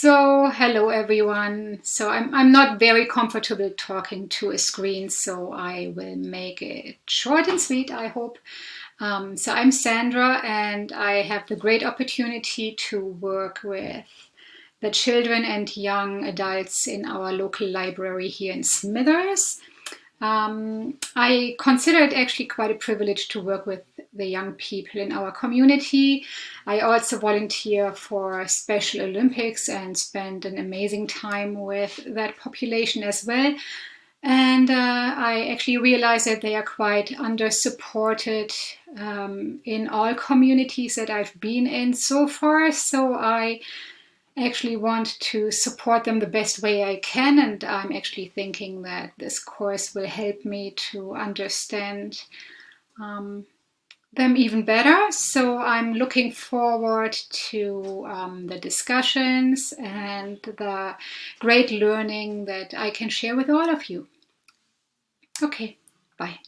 So, hello everyone. I'm not very comfortable talking to a screen, so I will make it short and sweet, I hope. I'm Sandra, and I have the great opportunity to work with the children and young adults in our local library here in Smithers. I consider it actually quite a privilege to work with the young people in our community. I also volunteer for Special Olympics and spend an amazing time with that population as well. And I actually realize that they are quite under-supported in all communities that I've been in so far. So I actually want to support them the best way I can, and I'm actually thinking that this course will help me to understand them even better. So I'm looking forward to the discussions and the great learning that I can share with all of you. Okay, bye.